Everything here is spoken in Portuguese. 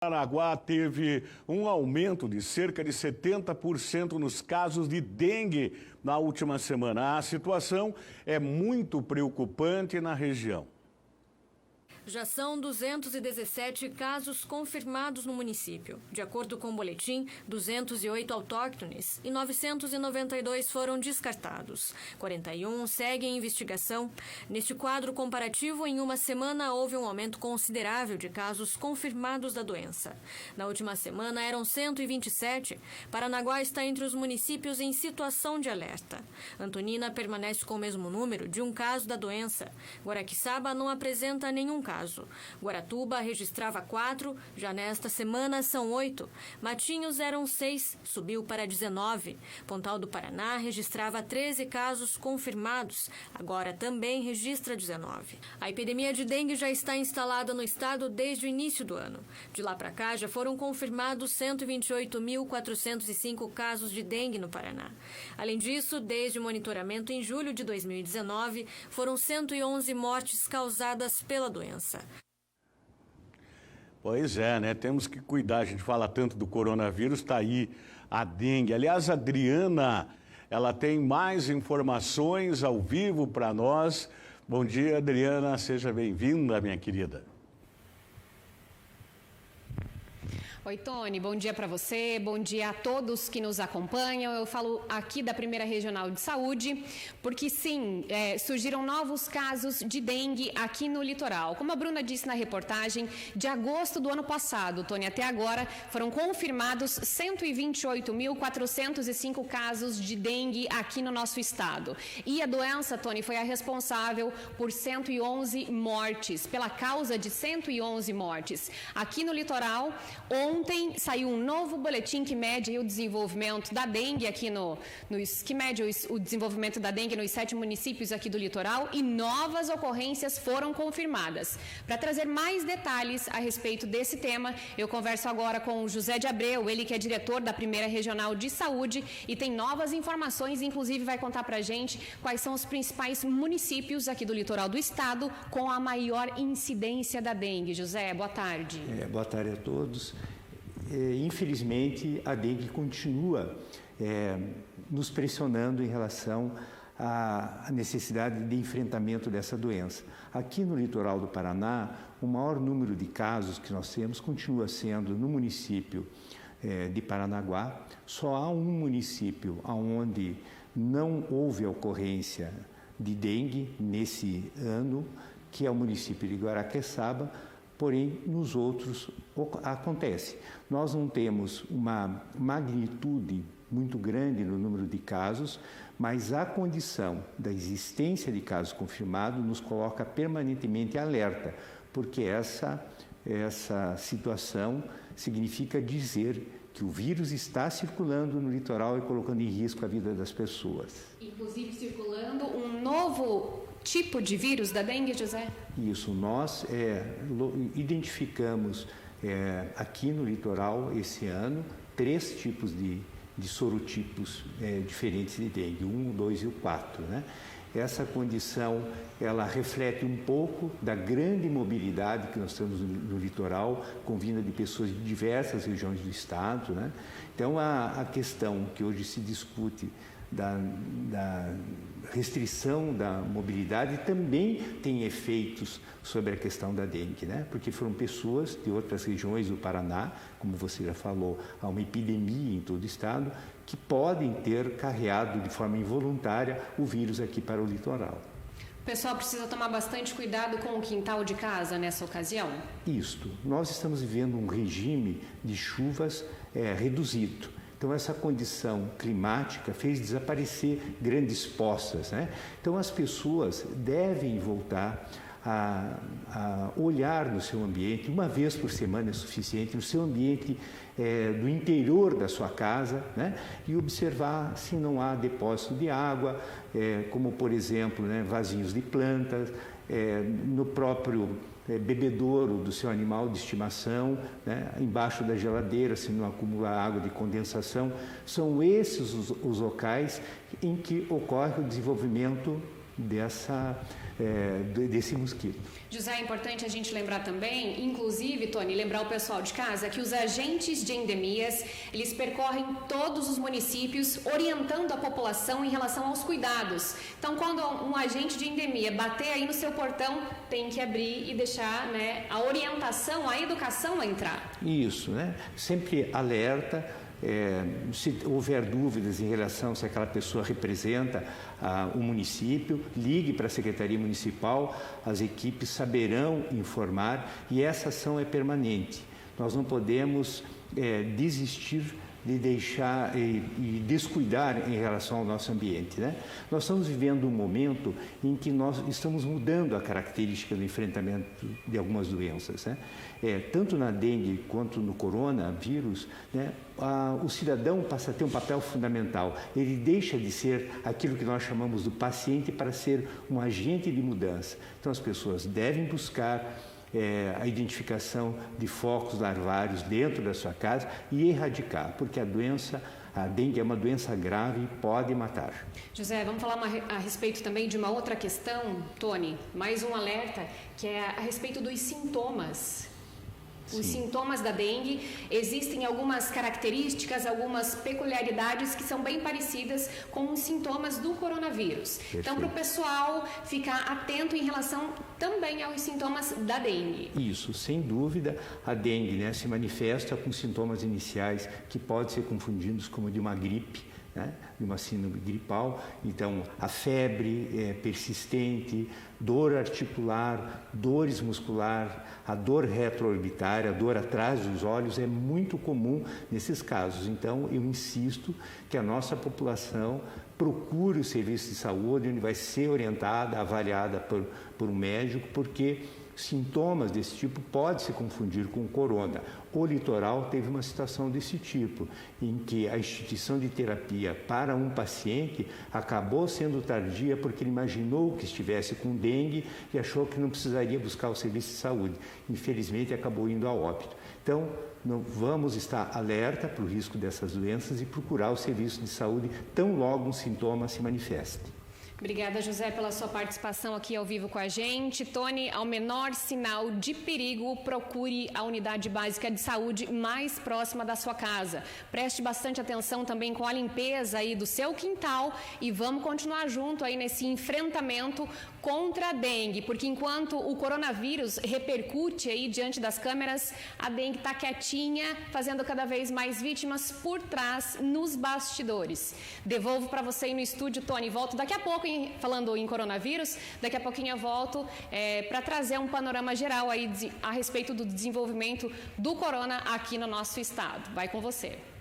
Paranaguá teve um aumento de cerca de 70% nos casos de dengue na última semana. A situação é muito preocupante na região. Já são 217 casos confirmados no município. De acordo com o boletim, 208 autóctones e 992 foram descartados. 41 seguem em investigação. Neste quadro comparativo, em uma semana houve um aumento considerável de casos confirmados da doença. Na última semana eram 127. Paranaguá está entre os municípios em situação de alerta. Antonina permanece com o mesmo número de um caso da doença. Guaraqueçaba não apresenta nenhum caso. Guaratuba registrava 4, já nesta semana são 8. Matinhos eram 6, subiu para 19. Pontal do Paraná registrava 13 casos confirmados, agora também registra 19. A epidemia de dengue já está instalada no estado desde o início do ano. De lá para cá já foram confirmados 128.405 casos de dengue no Paraná. Além disso, desde o monitoramento em julho de 2019, foram 111 mortes causadas pela doença. Pois é, né? Temos que cuidar. A gente fala tanto do coronavírus, está aí a dengue. Aliás, a Adriana, ela tem mais informações ao vivo para nós. Bom dia, Adriana. Seja bem-vinda, minha querida. Oi, Tony, bom dia para você, bom dia a todos que nos acompanham. Eu falo aqui da Primeira Regional de Saúde, porque sim, surgiram novos casos de dengue aqui no litoral. Como a Bruna disse na reportagem, de agosto do ano passado, Tony, até agora, foram confirmados 128.405 casos de dengue aqui no nosso estado. E a doença, Tony, foi a responsável por 111 mortes, pela causa de 111 mortes. Aqui no litoral, ontem saiu um novo boletim que mede o desenvolvimento da dengue aqui que mede o desenvolvimento da dengue nos 7 municípios aqui do litoral e novas ocorrências foram confirmadas. Para trazer mais detalhes a respeito desse tema, eu converso agora com o José de Abreu, ele que é diretor da Primeira Regional de Saúde e tem novas informações, inclusive vai contar para a gente quais são os principais municípios aqui do litoral do estado com a maior incidência da dengue. José, boa tarde. Boa tarde a todos. Infelizmente, a dengue continua nos pressionando em relação à necessidade de enfrentamento dessa doença. Aqui no litoral do Paraná, o maior número de casos que nós temos continua sendo no município de Paranaguá. Só há um município onde não houve ocorrência de dengue nesse ano, que é o município de Guaraqueçaba. Porém, nos outros acontece. Nós não temos uma magnitude muito grande no número de casos, mas a condição da existência de casos confirmados nos coloca permanentemente alerta, porque essa situação significa dizer que o vírus está circulando no litoral e colocando em risco a vida das pessoas. Inclusive circulando um novo tipo de vírus da dengue, José? Isso, nós identificamos aqui no litoral esse ano 3 tipos de sorotipos diferentes de dengue, 1, 2 e o 4, né? Essa condição, ela reflete um pouco da grande mobilidade que nós temos no litoral, com vinda de pessoas de diversas regiões do estado, né? Então, a questão que hoje se discute da restrição da mobilidade também tem efeitos sobre a questão da dengue, né? Porque foram pessoas de outras regiões do Paraná, como você já falou, há uma epidemia em todo o estado, que podem ter carreado de forma involuntária o vírus aqui para o litoral. O pessoal precisa tomar bastante cuidado com o quintal de casa nessa ocasião? Isto, nós estamos vivendo um regime de chuvas reduzido. Então, essa condição climática fez desaparecer grandes poças, né? Então, as pessoas devem voltar a olhar no seu ambiente, uma vez por semana é suficiente, no seu ambiente do interior da sua casa, né? E observar se não há depósito de água, como, por exemplo, né, vasinhos de plantas, no próprio bebedouro do seu animal de estimação, né, embaixo da geladeira, se não acumular água de condensação. São esses os locais em que ocorre o desenvolvimento desse mosquito. José, é importante a gente lembrar também, inclusive, Tony, lembrar o pessoal de casa que os agentes de endemias, eles percorrem todos os municípios orientando a população em relação aos cuidados. Então, quando um agente de endemia bater aí no seu portão, tem que abrir e deixar, né, a orientação, a educação a entrar. Isso, né? Sempre alerta. Se houver dúvidas em relação se aquela pessoa representa o município, ligue para a Secretaria Municipal, as equipes saberão informar e essa ação é permanente. Nós não podemos desistir de deixar e descuidar em relação ao nosso ambiente, né? Nós estamos vivendo um momento em que nós estamos mudando a característica do enfrentamento de algumas doenças, né? Tanto na dengue quanto no coronavírus, né, o cidadão passa a ter um papel fundamental. Ele deixa de ser aquilo que nós chamamos do paciente para ser um agente de mudança. Então, as pessoas devem buscar a identificação de focos larvários dentro da sua casa e erradicar, porque a dengue é uma doença grave e pode matar. José, vamos falar a respeito também de uma outra questão, Tony, mais um alerta, que é a respeito dos sintomas. Os sintomas da dengue, existem algumas características, algumas peculiaridades que são bem parecidas com os sintomas do coronavírus. Perfeito. Então, para o pessoal ficar atento em relação também aos sintomas da dengue. Isso, sem dúvida, a dengue, né, se manifesta com sintomas iniciais que podem ser confundidos como de uma gripe, né, de uma síndrome gripal. Então, a febre persistente, dor articular, dores muscular, a dor retroorbitária, a dor atrás dos olhos é muito comum nesses casos. Então, eu insisto que a nossa população procure o serviço de saúde, onde vai ser orientada, avaliada por um médico, porque sintomas desse tipo podem se confundir com corona. O litoral teve uma situação desse tipo, em que a instituição de terapia para um paciente acabou sendo tardia porque ele imaginou que estivesse com dengue e achou que não precisaria buscar o serviço de saúde. Infelizmente, acabou indo a óbito. Então, vamos estar alerta para o risco dessas doenças e procurar o serviço de saúde tão logo um sintoma se manifeste. Obrigada, José, pela sua participação aqui ao vivo com a gente. Tony, ao menor sinal de perigo, procure a unidade básica de saúde mais próxima da sua casa. Preste bastante atenção também com a limpeza aí do seu quintal e vamos continuar junto aí nesse enfrentamento contra a dengue, porque enquanto o coronavírus repercute aí diante das câmeras, a dengue está quietinha, fazendo cada vez mais vítimas por trás, nos bastidores. Devolvo para você aí no estúdio, Tony. Volto daqui a pouco falando em coronavírus, daqui a pouquinho eu volto para trazer um panorama geral aí a respeito do desenvolvimento do corona aqui no nosso estado. Vai com você.